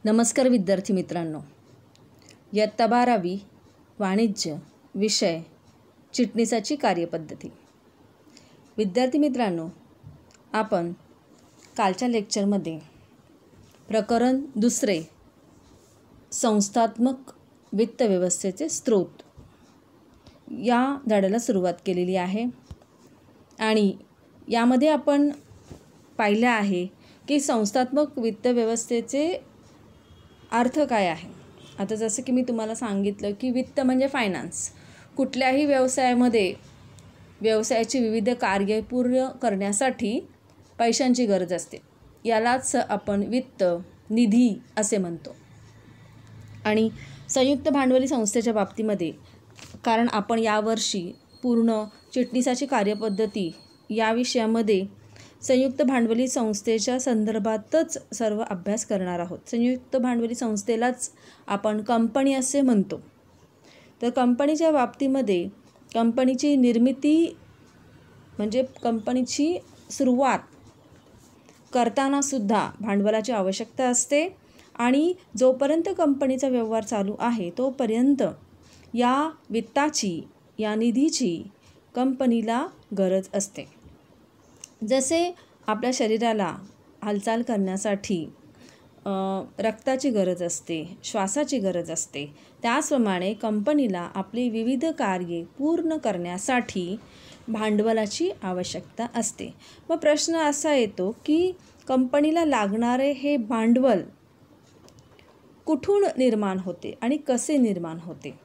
नमस्कार विद्यार्थी मित्रांनो, इयत्ता 12वी वाणिज्य विषय चिटणीसाची कार्यपद्धती. विद्यार्थी मित्रांनो, आपण कालच्या लेक्चरमध्ये प्रकरण 2 संस्थात्मक वित्त व्यवस्थेचे स्रोत या धड्याला सुरुवात केलेली आहे आणि यामध्ये आपण पाहिलं आहे की संस्थात्मक वित्त व्यवस्थेचे अर्थ काय आहे. आता जसं की मी तुम्हाला सांगितलं की वित्त म्हणजे फायनान्स. कुठल्याही व्यवसायामध्ये व्यवसायाची विविध कार्ये पूर्ण करण्यासाठी पैशांची गरज असते. यालाच आपण वित्त निधी असे म्हणतो. आणि संयुक्त भांडवली संस्थेच्या बाबतीमध्ये, कारण आपण यावर्षी पूर्ण चिटणीसाची कार्यपद्धती या विषयामध्ये संयुक्त भांडवली संस्थेच्या संदर्भातच सर्व अभ्यास करणार आहोत. संयुक्त भांडवली संस्थेलाच आपण कंपनी असे म्हणतो. तर कंपनीच्या बाबतीमध्ये कंपनीची निर्मिती म्हणजे कंपनीची सुरुवात करतानासुद्धा भांडवलाची आवश्यकता असते आणि जोपर्यंत कंपनीचा व्यवहार चालू आहे तोपर्यंत या वित्ताची, या निधीची कंपनीला गरज असते. जसे आपल्या शरीराला हालचाल करण्यासाठी रक्ताची गरज असते, श्वासाची गरज असते, त्याचप्रमाणे कंपनीला आपली विविध कार्ये पूर्ण करण्यासाठी भांडवलाची आवश्यकता असते. मग प्रश्न असा येतो की कंपनीला लागणारे हे भांडवल कुठून निर्माण होते आणि कसे निर्माण होते.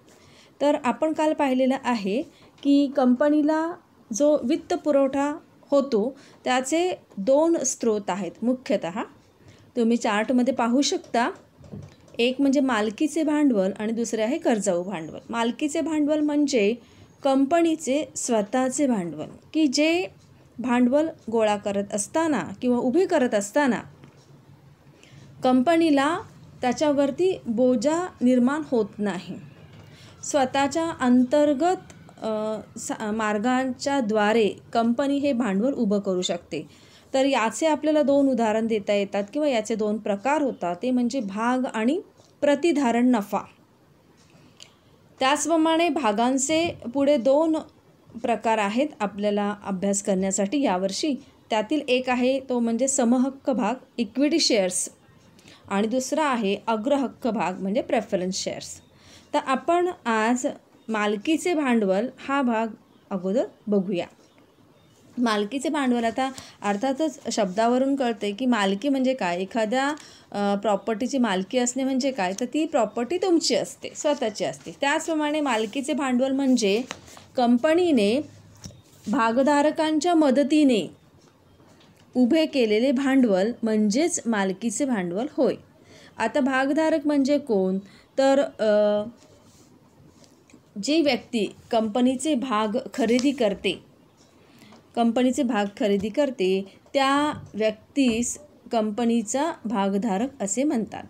तर आपण काल पाहिलेलं आहे की कंपनीला जो वित्त पुरवठा होतो त्याचे 2 स्रोत आहेत मुख्यतः. तुम्ही चार्टमध्ये पाहू शकता. एक म्हणजे मालकीचे भांडवल आणि दुसरे आहे कर्जाऊ भांडवल. मालकीचे भांडवल म्हणजे कंपनीचे स्वतःचे भांडवल, की जे भांडवल गोळा करत असताना किंवा उभे करत असताना कंपनीला त्याच्यावरती बोजा निर्माण होत नाही. स्वतःच्या अंतर्गत मार्गांच्या द्वारे कंपनी हे भांडवल उभं करू शकते. तर याचे आपल्याला 2 उदाहरण देता येतात किंवा याचे 2 प्रकार होतात. ते म्हणजे भाग आणि प्रतिधारण नफा. त्याचप्रमाणे भागांचे पुढे 2 प्रकार आहेत आपल्याला अभ्यास करण्यासाठी यावर्षी. त्यातील एक आहे तो म्हणजे समहक्क भाग, इक्विटी शेअर्स, आणि दुसरा आहे अग्रहक्क भाग म्हणजे प्रेफरन्स शेअर्स. तर आपण आज मालकीचे भांडवल हा भाग अगोदर बघूया. मालकीचे भांडवल, आता अर्थातच शब्दावरून कळते की मालकी म्हणजे काय. एखाद्या प्रॉपर्टीची मालकी असणे म्हणजे काय, तर ती प्रॉपर्टी तुमची असते, स्वतःची असते. त्याचप्रमाणे मालकीचे भांडवल म्हणजे कंपनीने भागधारकांच्या मदतीने उभे केलेले भांडवल म्हणजेच मालकीचे भांडवल होय. आता भागधारक म्हणजे कोण, तर जी व्यक्ती कंपनीचे भाग खरेदी करते त्या व्यक्तीस कंपनीचा भागधारक असे म्हणतात.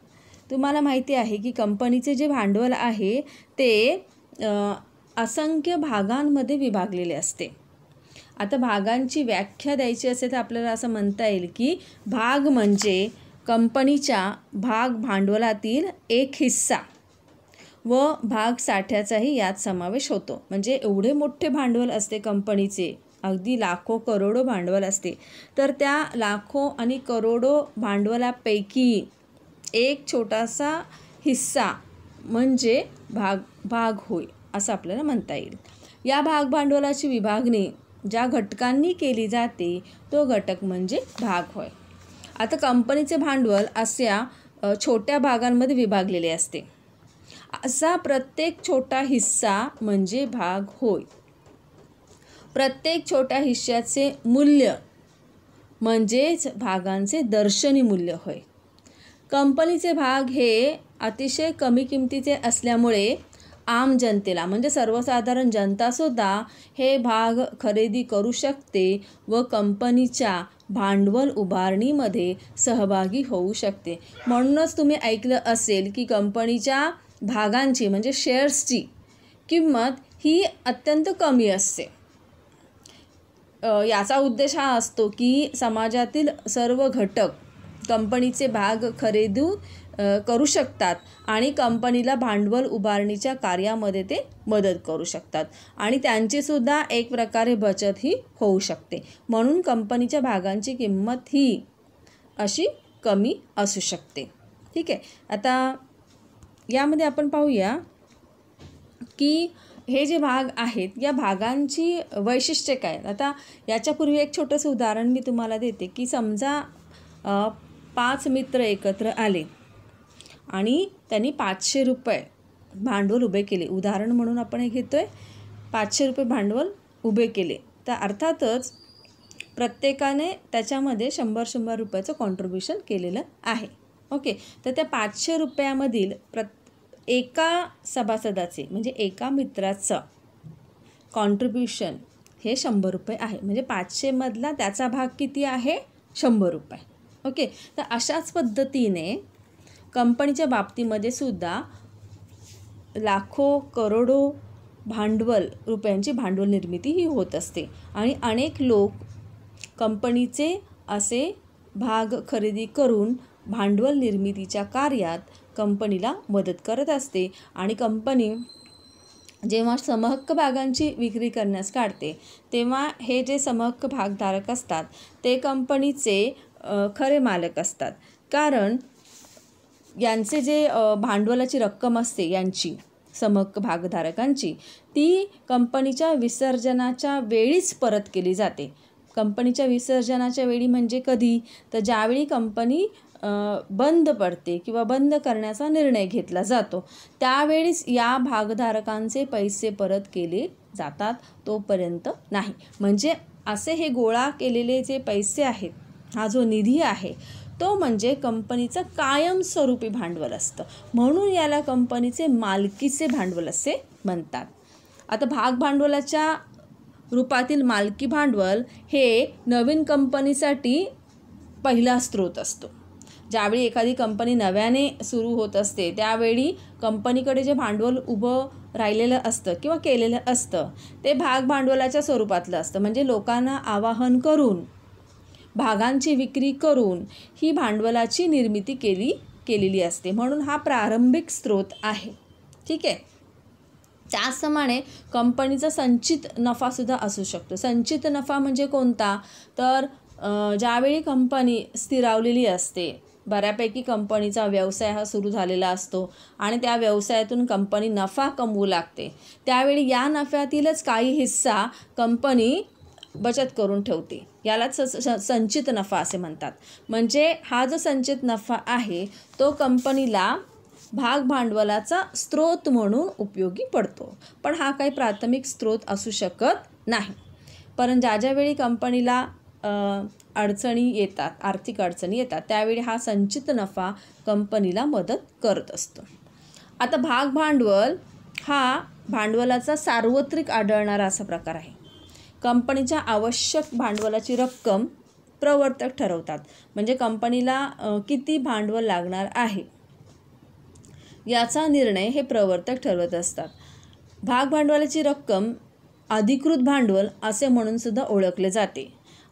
तुम्हाला माहिती आहे की कंपनीचे जे भांडवल आहे ते असंख्य भागांमध्ये विभागलेले असते. आता भागांची व्याख्या द्यायची असेल तर आपल्याला असं म्हणता येईल की भाग म्हणजे कंपनीच्या भाग भांडवलातील एक हिस्सा व भाग साठ्याचाही यात समावेश होतो. म्हणजे एवढे मोठे भांडवल असते कंपनीचे, अगदी लाखो करोडो भांडवल असते. तर त्या लाखो आणि करोडो भांडवलापैकी एक छोटासा हिस्सा म्हणजे भाग होय असं आपल्याला म्हणता येईल. या भाग भांडवलाची विभागणी ज्या घटकांनी केली जाते तो घटक म्हणजे भाग होय. आता कंपनीचे भांडवल अशा छोट्या भागांमध्ये विभागलेले असते. असा प्रत्येक छोटा हिस्सा म्हणजे भाग होय. प्रत्येक छोट्या हिश्श्याचे मूल्य म्हणजेच भागांचे दर्शनी मूल्य होय. कंपनीचे भाग हे अतिशय कमी किमतीचे असल्यामुळे आम जनतेला म्हणजे सर्वसाधारण जनतासुद्धा हे भाग खरेदी करू शकते व कंपनीच्या भांडवल उभारणीमध्ये सहभागी होऊ शकते. म्हणूनच तुम्ही ऐकलं असेल की कंपनीच्या भागांची म्हणजे शेअर्सची किंमत ही अत्यंत कमी असते. याचा उद्देश हा असतो की समाजातील सर्व घटक कंपनीचे भाग खरेदी करू शकतात आणि कंपनीला भांडवल उभारणीच्या कार्यामध्ये ते मदत करू शकतात आणि त्यांचीसुद्धा एक प्रकारे बचत ही होऊ शकते. म्हणून कंपनीच्या भागांची किंमत ही अशी कमी असू शकते. ठीक आहे. आता यामध्ये आपण पाहूया की हे जे भाग आहेत या भागांची वैशिष्ट्ये काय. आता याच्यापूर्वी एक छोटंसं उदाहरण मी तुम्हाला देते की समजा 5 मित्र एकत्र आले आणि त्यांनी 500 रुपये भांडवल उभे केले. उदाहरण म्हणून आपण हे घेतो आहे. 500 रुपये भांडवल उभे केले. तर अर्थातच प्रत्येकाने त्याच्यामध्ये 100 रुपयाचं कॉन्ट्रीब्युशन केलेलं आहे. ओके. तर त्या 500 रुपयामधील एका सभासदाचे म्हणजे एका मित्राचं कॉन्ट्रीब्युशन हे 100 रुपये आहे. म्हणजे 500 मधला त्याचा भाग किती आहे? 100 रुपये. ओके. तर अशाच पद्धतीने कंपनीच्या बाबतीमध्ये सुद्धा लाखो करोडो रुपयांची भांडवल निर्मिती ही होत असते आणि अनेक लोक कंपनीचे असे भाग खरेदी करून भांडवल निर्मितीच्या कार्यात कंपनीला मदत करत असते आणि कंपनी जेव्हा समहक्क भागांची विक्री करण्यास काढते तेव्हा हे जे समहक्क भागधारक असतात ते कंपनीचे खरे मालक असतात. कारण यांचे जे भांडवलाची रक्कम असते यांची समहक्क भागधारकांची ती कंपनीच्या विसर्जनाच्या वेळीच परत केली जाते. कंपनीच्या विसर्जनाच्या वेळी म्हणजे कधी? तर ज्यावेळी कंपनी बंद पडते किंवा बंद करण्याचा निर्णय घेतला जातो त्यावेळीच या भागधारकांचे पैसे परत केले जातात, तोपर्यंत नाही. म्हणजे असे हे गोळा केलेले जे पैसे आहेत, हा जो निधी आहे तो म्हणजे कंपनीचं कायमस्वरूपी भांडवल असतं. म्हणून याला कंपनीचे मालकीचे भांडवल असे म्हणतात. आता भाग भांडवलाच्या रूपातील मालकी भांडवल हे नवीन कंपनीसाठी पहिला स्रोत असतो. ज्यावेळी एखादी कंपनी नव्याने सुरू होत असते त्यावेळी कंपनीकडे जे भांडवल उभं राहिलेलं असतं किंवा केलेलं असतं ते भाग भांडवलाच्या स्वरूपातलं असतं. म्हणजे लोकांना आवाहन करून भागांची विक्री करून ही भांडवलाची निर्मिती केलेली असते. म्हणून हा प्रारंभिक स्रोत आहे. ठीक आहे. त्याचप्रमाणे कंपनीचा संचित नफासुद्धा असू शकतो. संचित नफा म्हणजे कोणता? तर ज्यावेळी कंपनी स्थिरावलेली असते, बऱ्यापैकी कंपनीचा व्यवसाय हा सुरू झालेला असतो आणि त्या व्यवसायातून कंपनी नफा कमवू लागते त्यावेळी या नफ्यातीलच काही हिस्सा कंपनी बचत करून ठेवते. यालाच संचित नफा असे म्हणतात. म्हणजे हा जो संचित नफा आहे तो कंपनीला भाग भांडवलाचा स्रोत म्हणून उपयोगी पडतो. पण हा काही प्राथमिक स्रोत असू शकत नाही. पण ज्यावेळी कंपनीला अडचणी येतात, आर्थिक अडचणी येतात त्यावेळी हा संचित नफा कंपनीला मदत करत असतो. आता भाग भांडवल हा भांडवलाचा सार्वत्रिक आढळणारा असा प्रकार आहे. कंपनीच्या आवश्यक भांडवलाची रक्कम प्रवर्तक ठरवतात. म्हणजे कंपनीला किती भांडवल लागणार आहे याचा निर्णय हे प्रवर्तक ठरवत असतात. भाग भांडवलाची रक्कम अधिकृत भांडवल असे म्हणून सुद्धा ओळखले जाते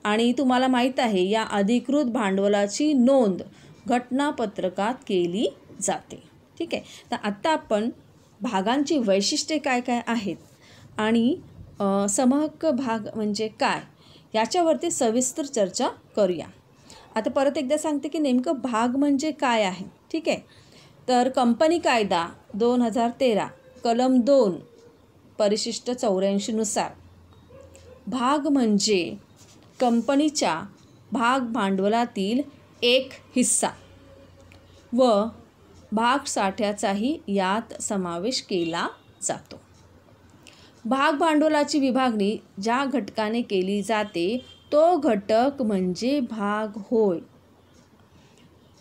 आणि तुम्हाला माहीत आहे या अधिकृत भांडवलाची नोंद घटनापत्रकात केली जाते. ठीक आहे. तर आत्ता आपण भागांची वैशिष्ट्ये काय काय आहेत आणि समहक्क भाग म्हणजे काय याच्यावरती सविस्तर चर्चा करूया. आता परत एकदा सांगते की नेमकं भाग म्हणजे काय आहे. ठीक आहे. तर कंपनी कायदा 2013 कलम 2 परिशिष्ट 84 नुसार भाग म्हणजे कंपनीच्या भाग भांडवलातील एक हिस्सा व भाग साठ्याचाही यात समावेश केला जातो. भाग भांडवलाची विभागणी ज्या घटकाने केली जाते तो घटक म्हणजे भाग होय.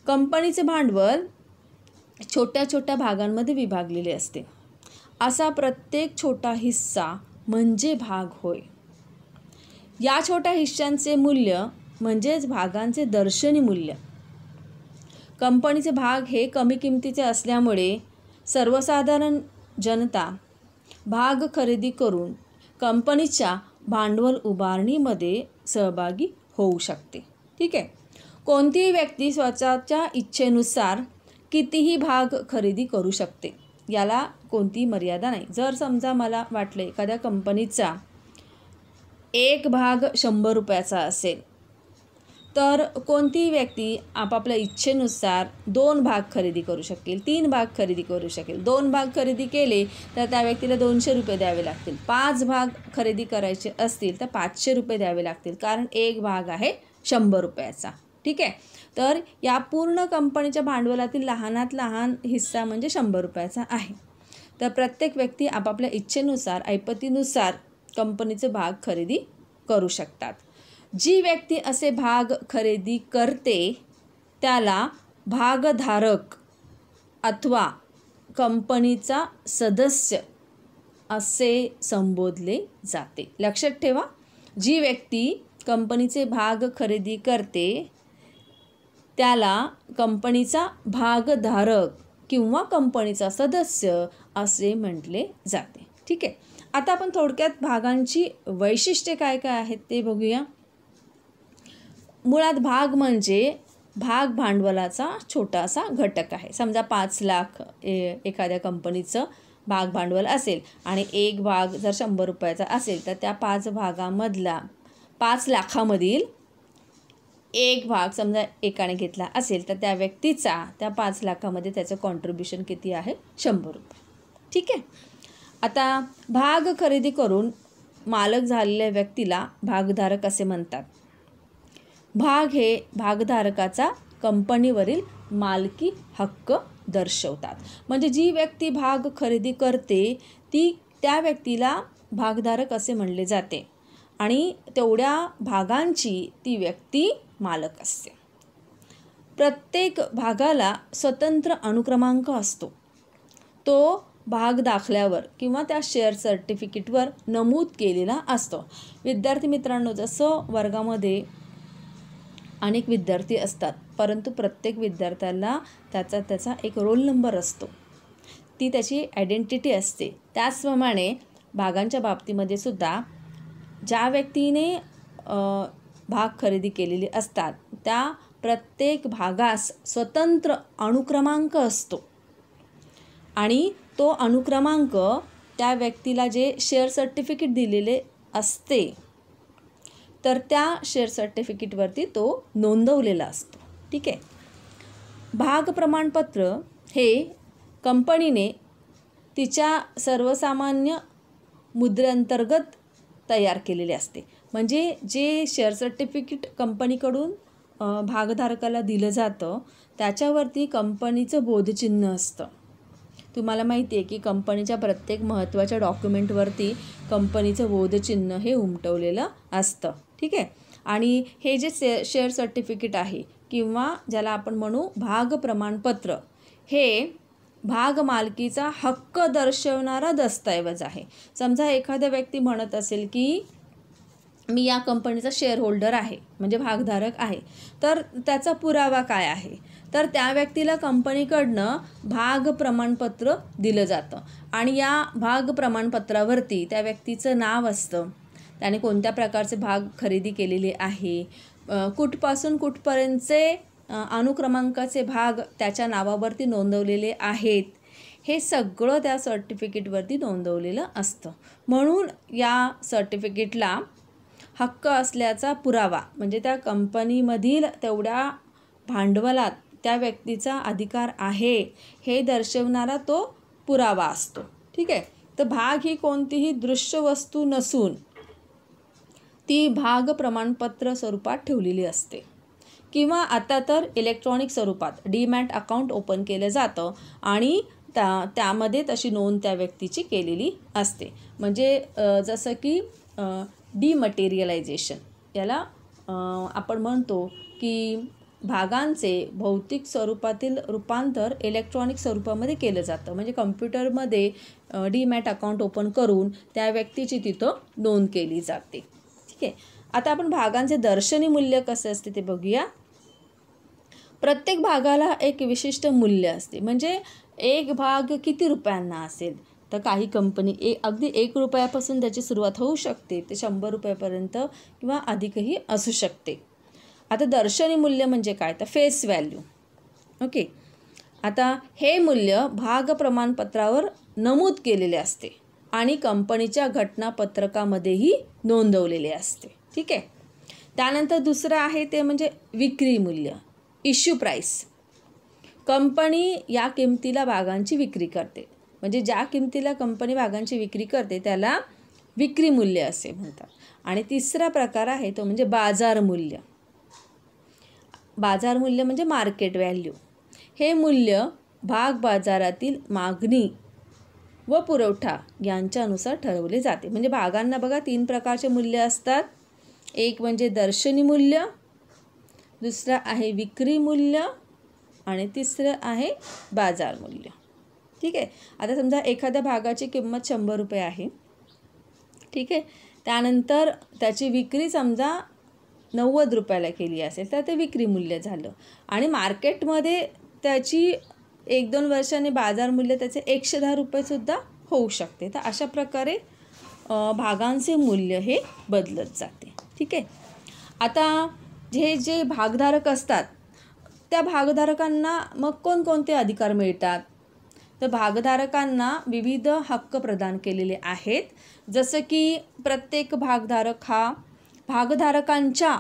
कंपनीचे भांडवल छोट्या छोट्या भागांमध्ये विभागलेले असते. असा प्रत्येक छोटा हिस्सा म्हणजे भाग होय. या छोट्या हिस्स्यांचे मूल्य म्हणजेच भागांचे दर्शनी मूल्य. कंपनीचे भाग हे कमी किमतीचे असल्यामुळे सर्वसाधारण जनता भाग खरेदी करून कंपनीच्या भांडवल उभारणीमध्ये सहभागी होऊ शकते. ठीक आहे. कोणतीही व्यक्ती स्वतःच्या इच्छेनुसार कितीही भाग खरेदी करू शकते, याला कोणतीही मर्यादा नाही. जर समजा मला वाटले एखाद्या कंपनीचा एक भाग 100 रुपयाचा असेल, तर कोणतीही व्यक्ती आपापल्या इच्छेनुसार 2 भाग खरेदी करू शकेल, 3 भाग खरेदी करू शकेल. 2 भाग खरेदी केले तर त्या व्यक्तीला 200 रुपये द्यावे लागतील. 5 भाग खरेदी करायचे असतील तर 500 रुपये द्यावे लागतील, कारण एक भाग आहे 100 रुपयाचा. ठीक आहे. तर या पूर्ण कंपनीच्या भांडवलातील लहानात लहान हिस्सा म्हणजे 100 रुपयाचा आहे. तर प्रत्येक व्यक्ती आपापल्या इच्छेनुसार, ऐपतीनुसार कंपनीचे भाग खरेदी करू शकतात. जी व्यक्ती असे भाग खरेदी करते त्याला भागधारक अथवा कंपनीचा सदस्य असे संबोधले जाते. लक्षात ठेवा, जी व्यक्ती कंपनीचे भाग खरेदी करते त्याला कंपनीचा भागधारक किंवा कंपनीचा सदस्य असे म्हटले जाते. ठीक आहे. आता आपण थोडक्यात भागांची वैशिष्ट्ये काय काय आहेत ते बघूया. मुळात भाग म्हणजे भाग भांडवलाचा छोटासा घटक आहे. समजा 5 लाख एखाद्या कंपनीचं भाग भांडवल असेल आणि एक भाग जर 100 रुपयाचा असेल तर त्या 5 भागामधला 5 लाखामधील एक भाग समजा एकाने घेतला असेल तर त्या व्यक्तीचा त्या 5 लाखामध्ये त्याचं कॉन्ट्रिब्युशन किती आहे? 100 रुपये. ठीक आहे. आता भाग खरेदी करून मालक झालेल्या व्यक्तीला भागधारक असे म्हणतात. भाग हे भागधारकाचा कंपनीवरील मालकी हक्क दर्शवतात. म्हणजे जी व्यक्ती भाग खरेदी करते त्या व्यक्तीला भागधारक असे म्हणले जाते आणि तेवढ्या भागांची ती व्यक्ती मालक असते. प्रत्येक भागाला स्वतंत्र अनुक्रमांक असतो. तो भाग दाखल्यावर किंवा त्या शेअर सर्टिफिकेटवर नमूद केलेला असतो. विद्यार्थी मित्रांनो, जसं वर्गामध्ये अनेक विद्यार्थी असतात, परंतु प्रत्येक विद्यार्थ्याला त्याचा एक रोल नंबर असतो, ती त्याची आयडेंटिटी असते. त्याचप्रमाणे भागांच्या बाबतीमध्ये सुद्धा ज्या व्यक्तीने भाग खरेदी केलेली असतात त्या प्रत्येक भागास स्वतंत्र अनुक्रमांक असतो आणि तो अनुक्रमांक त्या व्यक्तीला जे शेअर सर्टिफिकेट दिलेले असते तर त्या शेअर सर्टिफिकेटवरती तो नोंदवलेला असतो. ठीक आहे. भाग प्रमाणपत्र हे कंपनीने तिच्या सर्वसामान्य मुद्रेअंतर्गत तयार केलेले असते. म्हणजे जे शेअर सर्टिफिकेट कंपनीकडून भागधारकाला दिलं जातं त्याच्यावरती कंपनीचं बोधचिन्ह असतं. तुम्हाला माहिती आहे की कंपनीच्या प्रत्येक महत्त्वाच्या डॉक्युमेंटवरती कंपनीचं बोधचिन्ह हे उमटवलेलं असतं. ठीक आहे. आणि हे जे शेअर सर्टिफिकेट आहे किंवा ज्याला आपण म्हणू भाग प्रमाणपत्र, हे भाग मालकीचा हक्क दर्शवणारा दस्तऐवज आहे. समजा एखादा व्यक्ती म्हणत असेल की मी या कंपनीचा शेअर होल्डर आहे, म्हणजे भागधारक आहे, तर त्याचा पुरावा काय आहे? तर त्या व्यक्तीला कंपनीकडनं भाग प्रमाणपत्र दिलं जातं आणि या भाग प्रमाणपत्रावरती त्या व्यक्तीचं नाव असतं, त्याने कोणत्या प्रकारचे भाग खरेदी केलेले आहे, कुठपासून कुठपर्यंतचे अनुक्रमांकाचे भाग त्याच्या नावावरती नोंदवलेले आहेत, हे सगळं त्या सर्टिफिकेटवरती नोंदवलेलं असतं. म्हणून या सर्टिफिकेटला हक्क असल्याचा पुरावा म्हणजे त्या कंपनीमधील तेवढ्या भांडवलात त्या व्यक्तीचा अधिकार आहे हे दर्शवणारा तो पुरावा असतो. ठीक आहे. तर भाग ही कोणतीही दृश्य वस्तू नसून ती भाग प्रमाणपत्र स्वरूपात ठेवलेली असते किंवा आता तर इलेक्ट्रॉनिक स्वरूपात डीमॅट अकाउंट ओपन केलं जातं आणि त्यामध्ये तशी नोंद त्या व्यक्तीची केलेली असते. म्हणजे जसं की डिमटेरियलायझेशन, याला आपण म्हणतो की भागांचे भौतिक स्वरूपातील रूपांतर इलेक्ट्रॉनिक स्वरूपामध्ये केलं जातं. म्हणजे कम्प्युटरमध्ये डीमॅट अकाउंट ओपन करून त्या व्यक्तीची तिथं नोंद केली जाते. ठीक आहे. आता आपण भागांचे दर्शनी मूल्य कसे असते ते बघूया. प्रत्येक भागाला एक विशिष्ट मूल्य असते. म्हणजे एक भाग किती रुपयांना असेल तर काही कंपनी अगदी 1 रुपयापासून त्याची सुरुवात होऊ शकते ते 100 रुपयापर्यंत किंवा अधिकही असू शकते. आता दर्शनी मूल्य म्हणजे काय, तर फेस व्हॅल्यू. ओके. आता हे मूल्य भाग प्रमाणपत्रावर नमूद केलेले असते आणि कंपनीच्या घटनापत्रकामध्येही नोंदवलेले असते. ठीक आहे. त्यानंतर दुसरं आहे ते म्हणजे विक्री मूल्य, इश्यू प्राईस. कंपनी या किमतीला भागांची विक्री करते, म्हणजे ज्या किमतीला कंपनी भागांची विक्री करते त्याला विक्री मूल्य असे म्हणतात. आणि तिसरा प्रकार आहे तो म्हणजे बाजार मूल्य. बाजार मूल्य म्हणजे मार्केट व्हॅल्यू. हे मूल्य भाग बाजारातील मागणी व पुरवठा यांच्यानुसार ठरवले जाते. म्हणजे भागांना बघा 3 प्रकारचे मूल्य असतात. एक म्हणजे दर्शनी मूल्य, दुसरं आहे विक्री मूल्य आणि तिसरं आहे बाजार मूल्य. ठीक आहे. आता समजा एखाद्या भागाची किंमत 100 रुपये आहे. ठीक आहे. त्यानंतर त्याची विक्री समजा 90 रुपयाला केली असेल तर ते विक्री मूल्य झालं. आणि मार्केटमध्ये त्याची 1-2 वर्षांनी बाजार मूल्य त्याचे 110 रुपयेसुद्धा होऊ शकते. तर अशा प्रकारे भागांचे मूल्य हे बदलत जाते. ठीक आहे. आता जे भागधारक असतात त्या भागधारकांना मग कोणकोणते अधिकार मिळतात, तर भागधारकांना विविध हक्क प्रदान केलेले आहेत. जसं की प्रत्येक भागधारक हा भागधारकांच्या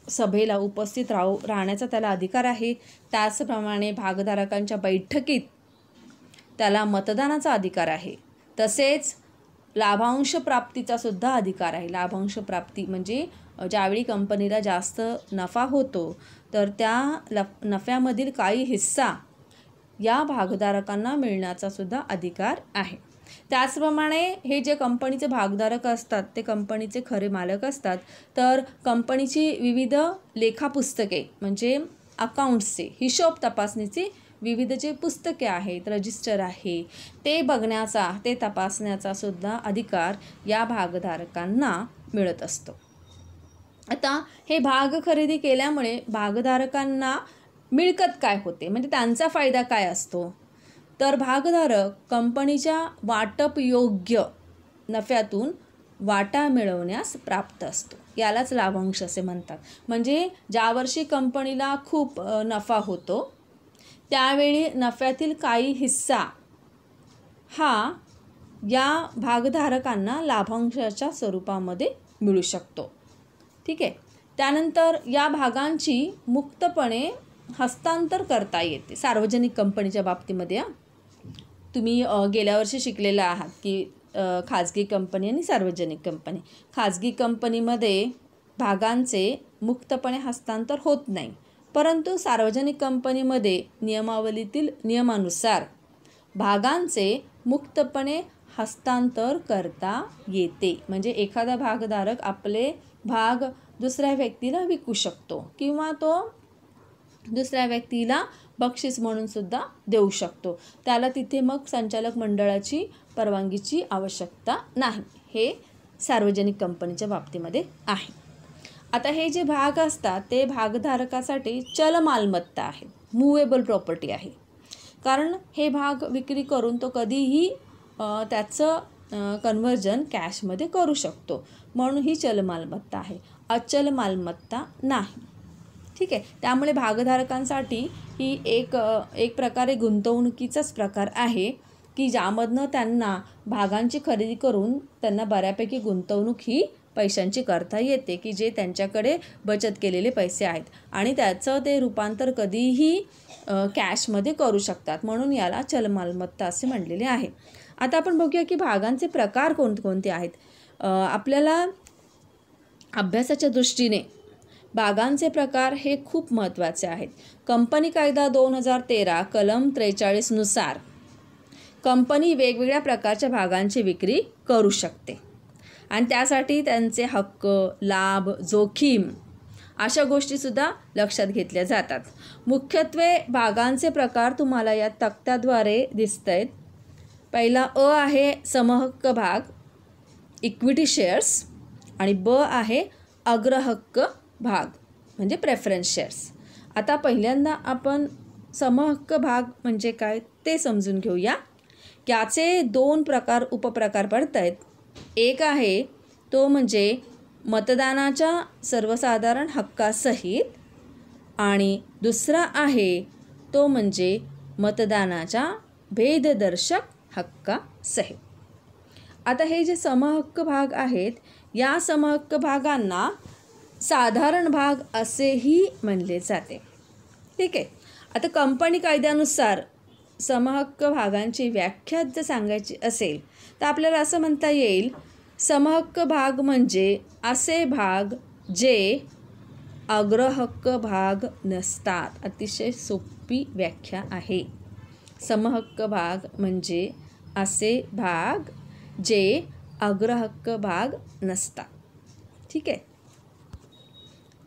सभेला उपस्थित राहण्याचा त्याला अधिकार आहे. त्याचप्रमाणे भागधारकांच्या बैठकीत त्याला मतदानाचा अधिकार आहे. तसेच लाभांश प्राप्तीचा सुद्धा अधिकार आहे. लाभांश प्राप्ती म्हणजे ज्यावेळी कंपनीला जास्त नफा होतो तर त्या नफ्यामधील काही हिस्सा या भागधारकांना मिळण्याचा सुद्धा अधिकार आहे. त्याचप्रमाणे हे जे कंपनीचे भागधारक असतात ते कंपनीचे खरे मालक असतात. तर कंपनीची विविध लेखापुस्तके म्हणजे अकाउंट्सचे हिशोब तपासणीचे विविध जे पुस्तके आहेत, रजिस्टर आहे, ते बघण्याचा, ते तपासण्याचा सुद्धा अधिकार या भागधारकांना मिळत असतो. आता हे भाग खरेदी केल्यामुळे भागधारकांना मिळकत काय होते, म्हणजे त्यांचा फायदा काय असतो, तर भागधारक कंपनीच्या वाटप योग्य नफ्यातून वाटा मिळवण्यास प्राप्त असतो. यालाच लाभांश असे म्हणतात. म्हणजे ज्या वर्षी कंपनीला खूप नफा होतो त्यावेळी नफ्यातील काही हिस्सा हा या भागधारकांना लाभांशाच्या स्वरूपामध्ये मिळू शकतो. ठीक आहे. त्यानंतर या भागांची मुक्तपणे हस्तांतर करता येते सार्वजनिक कंपनीच्या बाबतीमध्ये. तुम्ही गेल्या वर्षी शिकलेला आहात की खाजगी कंपनी आणि सार्वजनिक कंपनी. खाजगी कंपनीमध्ये भागांचे मुक्तपणे हस्तांतर होत नाही, परंतु सार्वजनिक कंपनीमध्ये नियमावलीतील नियमानुसार भागांचे मुक्तपणे हस्तांतर करता येते. म्हणजे एखादा भागधारक आपले भाग दुसऱ्या व्यक्तीला विकू शकतो किंवा तो दुसऱ्या व्यक्तीला बक्षीस म्हणून सुद्धा देऊ शकतो. त्याला तिथे मग संचालक मंडळाची परवानगीची आवश्यकता नाही. हे सार्वजनिक कंपनीच्या बाबतीमध्ये आहे. आता हे जे भाग असतात ते भागधारकासाठी चल मालमत्ता आहेत, मूवेबल प्रॉपर्टी आहे. कारण हे भाग विक्री करून तो कधीही त्याचं कन्व्हर्जन कॅशमध्ये करू शकतो, म्हणून ही चल मालमत्ता आहे, अचल मालमत्ता नाही. ठीक आहे. त्यामुळे भागधारकांसाठी ही एक प्रकारे गुंतवणुकीचाच प्रकार आहे की ज्यामधनं त्यांना भागांची खरेदी करून त्यांना बऱ्यापैकी गुंतवणूक ही पैशांची करता येते की जे त्यांच्याकडे बचत केलेले पैसे आहेत आणि त्याचं ते रूपांतर कधीही कॅशमध्ये करू शकतात, म्हणून याला चल मालमत्ता असे म्हणलेले आहे. आता आपण बघूया की भागांचे प्रकार कोणते आहेत. आपल्याला अभ्यासाच्या दृष्टीने भागांचे प्रकार हे खूप महत्त्वाचे आहेत. कंपनी कायदा 2013 कलम 43 नुसार कंपनी वेगवेगळ्या प्रकारच्या भागांची विक्री करू शकते आणि त्यासाठी त्यांचे हक्क, लाभ, जोखीम अशा गोष्टीसुद्धा लक्षात घेतल्या जातात. मुख्यत्वे भागांचे प्रकार तुम्हाला या तक्त्याद्वारे दिसत आहेत. पहिला अ आहे समहक्क भाग, इक्विटी शेअर्स, आणि ब आहे अग्रहक्क भाग म्हणजे प्रेफरन्स शेअर्स. आता पहिल्यांदा आपण समहक्क भाग म्हणजे काय ते समजून घेऊया. याचे 2 उपप्रकार पडत आहेत. एक आहे तो म्हणजे मतदानाच्या सर्वसाधारण हक्कासहित आणि दुसरा आहे तो म्हणजे मतदानाच्या भेददर्शक हक्कासहित. आता हे जे समहक्क भाग आहेत, या समहक्क भागांना साधारण भाग असेही म्हणले जाते. ठीक आहे. आता कंपनी कायद्यानुसार समहक्क भागांची व्याख्या जर सांगायची असेल तर आपल्याला असं म्हणता येईल, समहक्क भाग म्हणजे असे भाग जे अग्रहक्क भाग नसतात. अतिशय सोपी व्याख्या आहे. समहक्क भाग म्हणजे असे भाग जे अग्रहक्क भाग नसतात. ठीक आहे.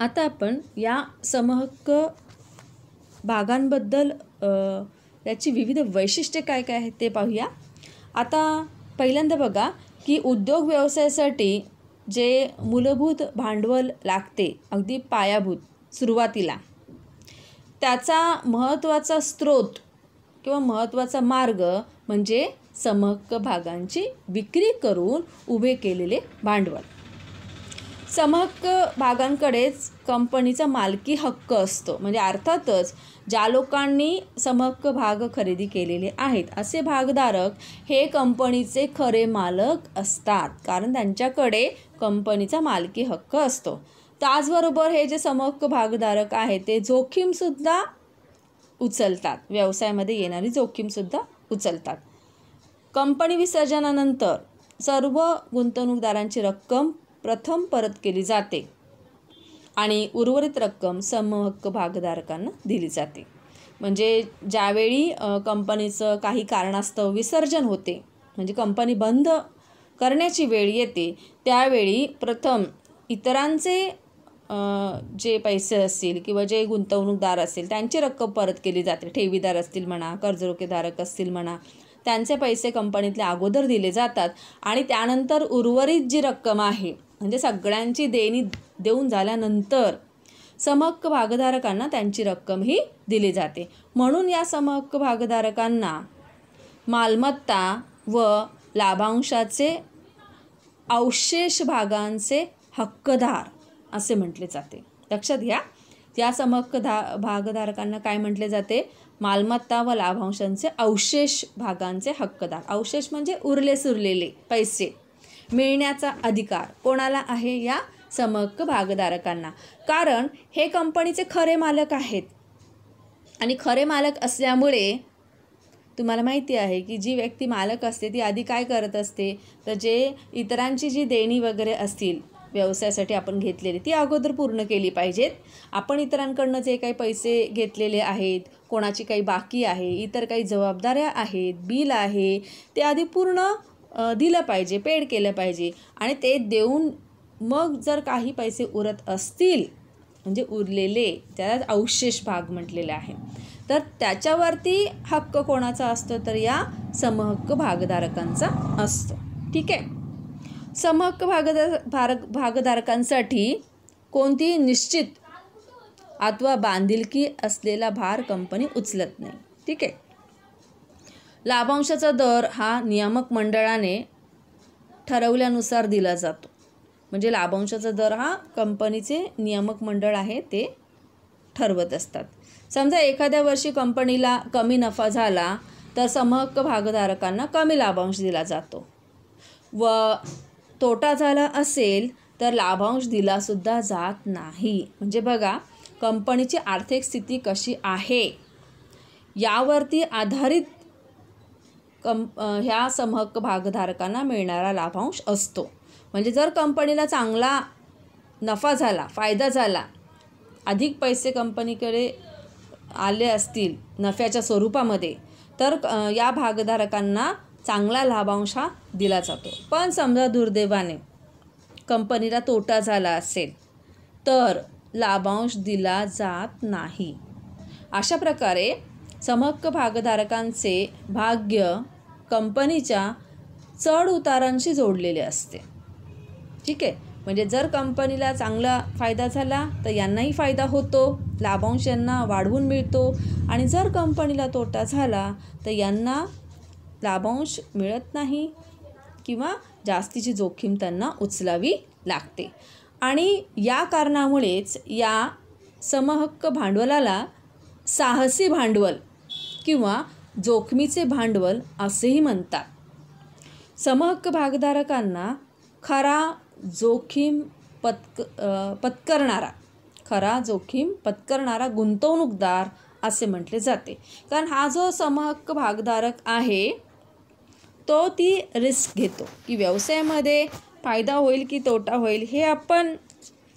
आता आपण या समहक्क भागांबद्दल त्याची विविध वैशिष्ट्ये काय काय आहेत ते पाहूया. आता पहिल्यांदा बघा की उद्योग व्यवसायासाठी जे मूलभूत भांडवल लागते, अगदी पायाभूत सुरुवातीला, त्याचा महत्त्वाचा स्रोत किंवा महत्त्वाचा मार्ग म्हणजे समहक्क भागांची विक्री करून उभे केलेले भांडवल. समहक्क भागांकडेच कंपनीचा मालकी हक्क असतो. म्हणजे अर्थातच ज्या लोकांनी समहक्क भाग खरेदी केलेले आहेत असे भागधारक हे कंपनीचे खरे मालक असतात, कारण त्यांच्याकडे कंपनीचा मालकी हक्क असतो. त्याचबरोबर हे जे समहक्क भागधारक आहेत ते जोखीमसुद्धा उचलतात, व्यवसायामध्ये येणारी जोखीमसुद्धा उचलतात. कंपनी विसर्जनानंतर सर्व गुंतवणूकदारांची रक्कम प्रथम परत केली जाते आणि उर्वरित रक्कम समहक्क भागधारकांना दिली जाते. म्हणजे ज्यावेळी कंपनीचं काही कारणास्तव विसर्जन होते, म्हणजे कंपनी बंद करण्याची वेळ येते, त्यावेळी प्रथम इतरांचे जे पैसे असतील किंवा जे गुंतवणूकदार असतील त्यांची रक्कम परत केली जाते. ठेवीदार असतील म्हणा, कर्जरोखेधारक असतील म्हणा, त्यांचे पैसे कंपनीतले अगोदर दिले जातात आणि त्यानंतर उर्वरित जी रक्कम आहे म्हणजे सगळ्यांची देणी देऊन झाल्यानंतर समहक्क भागधारकांना त्यांची रक्कम ही दिली जाते. म्हणून या समहक्क भागधारकांना मालमत्ता व लाभांशाचे अवशेष भागांचे हक्कदार असे म्हटले जाते. लक्षात घ्या, या समहक्क भागधारकांना काय म्हटले जाते? मालमत्ता व लाभांशांचे अवशेष भागांचे हक्कदार. अवशेष म्हणजे उरले सुरलेले पैसे मिळण्याचा अधिकार कोणाला आहे? या समहक्क भागधारकांना. कारण हे कंपनीचे खरे मालक आहेत आणि खरे मालक असल्यामुळे तुम्हाला माहिती आहे की जी व्यक्ती मालक असते ती आधी काय करत असते, तर जे इतरांची जी देणी वगैरे असतील व्यवसायासाठी आपण घेतलेली ती अगोदर पूर्ण केली पाहिजेत. आपण इतरांकडनं जे काही पैसे घेतलेले आहेत, कोणाची काही बाकी आहे, इतर काही जबाबदाऱ्या आहेत, बिल आहे, ते आधी पूर्ण दिलं पाहिजे, पेड केलं पाहिजे आणि ते देऊन मग जर काही पैसे उरत असतील म्हणजे उरलेले, त्याला अवशेष भाग म्हटलेले आहे, तर त्याच्यावरती हक्क कोणाचा असतो? तर या समहक्क भागधारकांचा असतो. ठीक आहे. समहक्क भागधारकांसाठी कोणतीही निश्चित अथवा बांधिलकी असलेला भार कंपनी उचलत नाही. ठीक आहे. लाभांशाचा दर हा नियामक मंडळाने ठरवल्यानुसार दिला जातो. म्हणजे लाभांशाचा दर हा कंपनीचे नियामक मंडळ आहे ते ठरवत असतात. समजा एखाद्या वर्षी कंपनीला कमी नफा झाला तर समहक्क भागधारकांना कमी लाभांश दिला जातो व तोटा झाला असेल तर लाभांश दिलासुद्धा जात नाही. म्हणजे बघा कंपनीची आर्थिक स्थिती कशी आहे यावरती आधारित ह्या समहक्क भागधारकांना मिळणारा लाभांश असतो. म्हणजे जर कंपनीला चांगला नफा झाला, फायदा झाला, अधिक पैसे कंपनीकडे आले असतील नफ्याच्या स्वरूपामध्ये, तर या भागधारकांना चांगला लाभांश हा दिला जातो. पण समजा दुर्दैवाने कंपनीला तोटा झाला असेल तर लाभांश दिला जात नाही. अशा प्रकारे समहक्क भागधारकांचे भाग्य कंपनीच्या चढ उतारांशी जोडलेले असते. ठीक आहे. म्हणजे जर कंपनीला चांगला फायदा झाला तर यांनाही फायदा होतो, लाभांश यांना वाढवून मिळतो आणि जर कंपनीला तोटा झाला तर यांना लाभांश मिळत नाही किंवा जास्तीची जोखीम त्यांना उचलावी लागते. आणि या कारणामुळेच या समहक्क भांडवलाला साहसी भांडवल किंवा जोखमीचे भांडवल असेही म्हणतात. समहक्क भागधारकांना खरा जोखीम पत्करणारा गुंतवणूकदार असे म्हटले जाते. कारण हा जो समहक्क भागधारक आहे तो ती रिस्क घेतो की व्यवसायामध्ये फायदा होईल की तोटा होईल हे आपण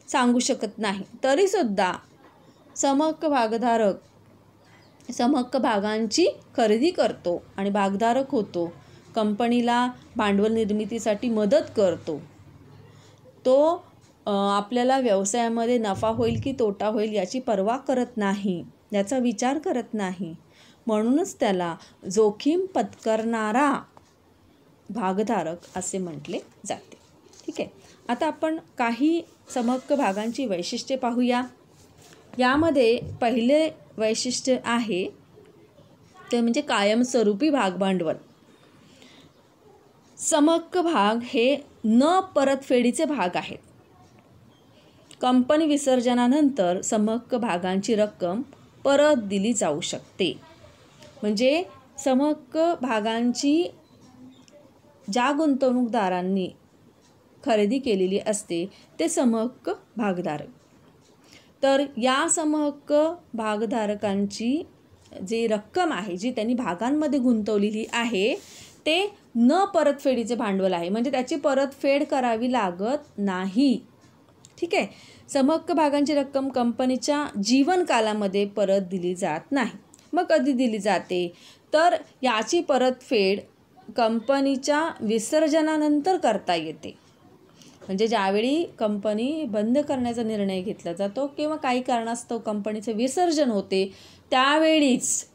सांगू शकत नाही. तरीसुद्धा समहक्क भागधारक समहक्क भागांची खरेदी करतो आणि भागधारक होतो. कंपनीला भांडवल निर्मितीसाठी मदत करतो. तो आपल्याला व्यवसायामध्ये नफा होईल की तोटा होईल याची पर्वा करत नाही, याचा विचार करत नाही. म्हणूनच त्याला जोखीम पत्करणारा भागधारक असे म्हटले जाते. ठीक आहे. आता आपण काही समहक्क भागांची वैशिष्ट्ये पाहूया. यामध्ये पहिले वैशिष्ट्य आहे ते म्हणजे कायमस्वरूपी भागभांडवल. समहक्क भाग हे न परतफेडीचे भाग आहेत. कंपनी विसर्जनानंतर समहक्क भागांची रक्कम परत दिली जाऊ शकते. म्हणजे समहक्क भागांची ज्या गुंतवणूकदारांनी खरेदी केलेली असते ते समहक्क भागधारक. तर या समहक्क भागधारकांची जी रक्कम आहे जी त्यांनी भागांमध्ये गुंतवलेली आहे ते न परतफेडीचे भांडवल आहे. म्हणजे त्याची परतफेड करावी लागत नाही. ठीक आहे. समहक्क भागांची रक्कम कंपनीच्या जीवनकालामध्ये परत दिली जात नाही. मग कधी दिली जाते तर याची परतफेड कंपनीच्या विसर्जनानंतर करता येते. म्हणजे ज्यावेळी कंपनी बंद करण्याचा निर्णय घेतला जातो किंवा काही कारणास्तव कंपनीचे विसर्जन होते त्यावेळीच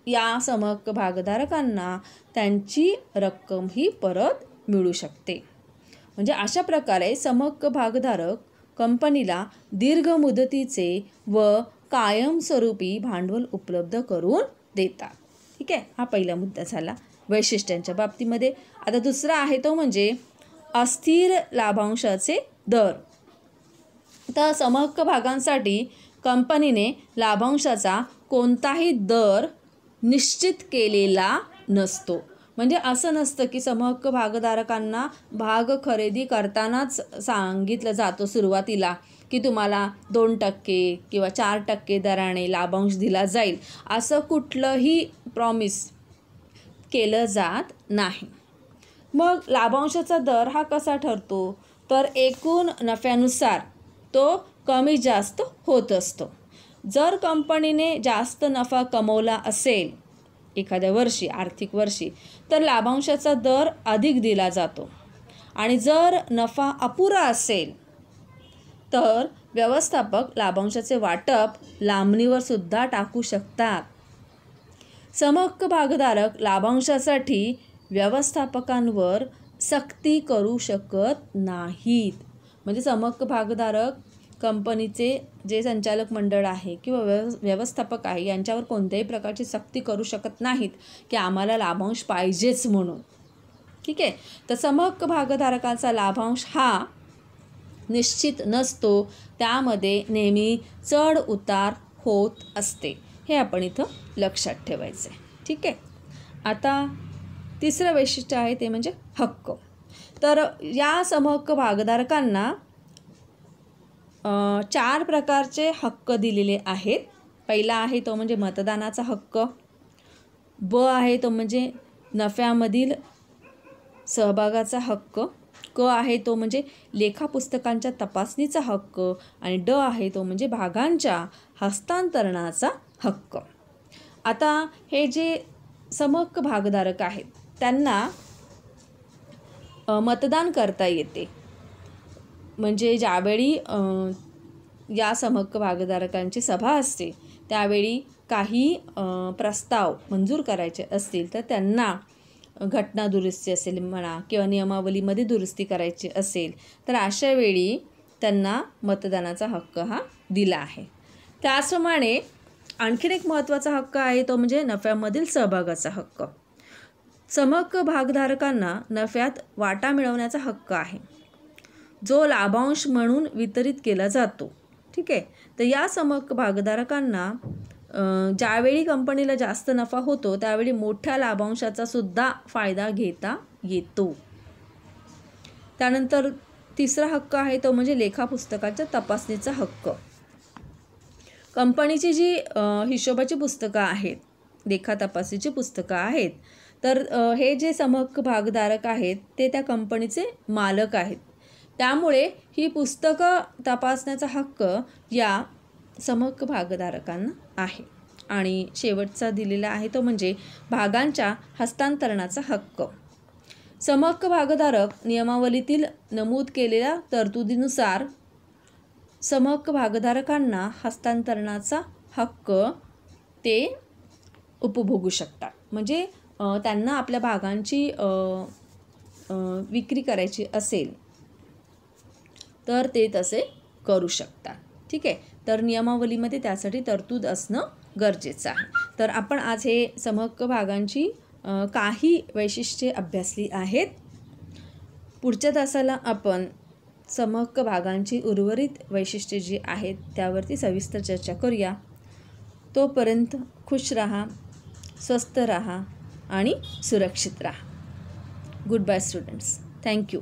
या समहक्क भागधारकांना त्यांची रक्कम ही परत मिळू शकते. म्हणजे अशा प्रकारे समहक्क भागधारक कंपनीला दीर्घ मुदतीचे व कायमस्वरूपी भांडवल उपलब्ध करून देतात. ठीक आहे. हा पहिला मुद्दा झाला वैशिष्ट्यांच्या बाबतीमध्ये. आता दुसरा आहे तो म्हणजे अस्थिर लाभांशाचे दर. तर समहक्क भागांसाठी कंपनीने लाभांशाचा कोणताही दर निश्चित केलेला नसतो. म्हणजे असं नसतं की समहक्क भागधारकांना भाग खरेदी करतानाच सांगितलं जातं सुरुवातीला की तुम्हाला 2% किंवा 4% दराने लाभांश दिला जाईल. असं कुठलंही प्रॉमिस केलं जात नाही. मग लाभांशाचा दर हा कसा ठरतो तर एकूण नफ्यानुसार तो कमी जास्त होत असतो. जर कंपनीने जास्त नफा कमवला असेल एखाद्या वर्षी आर्थिक वर्षी तर लाभांशाचा दर अधिक दिला जातो. आणि जर नफा अपुरा असेल तर व्यवस्थापक लाभांशाचे वाटप लांबणीवर सुद्धा टाकू शकतात. समहक्क भागधारक लाभांशासाठी व्यवस्थापकांवर सक्ती करू शकत नाहीत. म्हणजे समहक्क भागधारक कंपनीचे जे संचालक मंडळ आहे किंवा व्यवस्थापक आहे यांच्यावर कोणत्याही प्रकारची सक्ती करू शकत नाहीत की आम्हाला लाभांश पाहिजेच म्हणून. ठीक आहे. तर समहक्क भागधारकाचा लाभांश हा निश्चित नसतो. त्यामध्ये नेहमी चढ उतार होत असते. हे आपण इथं लक्षात ठेवायचं आहे. ठीक आहे. आता तिसरं वैशिष्ट्य आहे ते म्हणजे हक्क. तर या समहक्क भागधारकांना 4 प्रकारचे हक्क दिलेले आहेत. पहिला आहे तो म्हणजे मतदानाचा हक्क. ब आहे तो म्हणजे नफ्यामधील सहभागाचा हक्क. क आहे तो म्हणजे लेखापुस्तकांच्या तपासणीचा हक्क. आणि ड आहे तो म्हणजे भागांच्या हस्तांतरणाचा हक्क. आता हे जे समहक्क भागधारक आहेत त्यांना मतदान करता येते. म्हणजे ज्यावेळी या समहक्क भागधारकांची सभा असते त्यावेळी काही प्रस्ताव मंजूर करायचे असतील तर त्यांना घटना दुरुस्ती असेल म्हणा किंवा नियमावलीमध्ये दुरुस्ती करायची असेल तर अशा वेळी त्यांना मतदानाचा हक्क हा दिला आहे. त्याचप्रमाणे आणखीन एक महत्त्वाचा हक्क आहे तो म्हणजे नफ्यामधील सहभागाचा हक्क. समहक्क भागधारकांना नफ्यात वाटा मिळवण्याचा हक्क आहे. जो लाभांश म्हणून वितरित केला जातो. ठीक आहे. तर या समहक्क भागधारकांना ज्यावेळी कंपनीला जास्त नफा होतो त्यावेळी मोठ्या लाभांशाचा सुद्धा फायदा घेता येतो. त्यानंतर तिसरा हक्क आहे तो म्हणजे लेखापुस्तकाच्या तपासणीचा हक्क. कंपनीची जी हिशोबाची पुस्तकं आहेत, लेखा तपासणीची पुस्तकं आहेत, तर हे जे समहक्क भागधारक आहेत ते त्या कंपनीचे मालक आहेत. त्यामुळे ही पुस्तकं तपासण्याचा हक्क या समहक्क भागधारकांना आहे. आणि शेवटचा दिलेला आहे तो म्हणजे भागांच्या हस्तांतरणाचा हक्क. समहक्क भागधारक नियमावलीतील नमूद केलेल्या तरतुदीनुसार समहक्क भागधारकांना हस्तांतरणाचा हक्क ते उपभोगू शकतात. म्हणजे त्यांना आपल्या भागांची विक्री करायची असेल तर ते तसे करू शकतात. ठीक आहे. तर नियमावलीमध्ये त्यासाठी तरतूद असणं गरजेचं आहे. तर आपण आज हे समहक्क भागांची काही वैशिष्ट्ये अभ्यासली आहेत. पुढच्या तासाला आपण समहक्क भागांची उर्वरित वैशिष्ट्ये जी आहेत त्यावरती सविस्तर चर्चा करूया. तोपर्यंत खुश राहा, स्वस्थ राहा आणि सुरक्षित राहा. Good bye students. थँक्यू.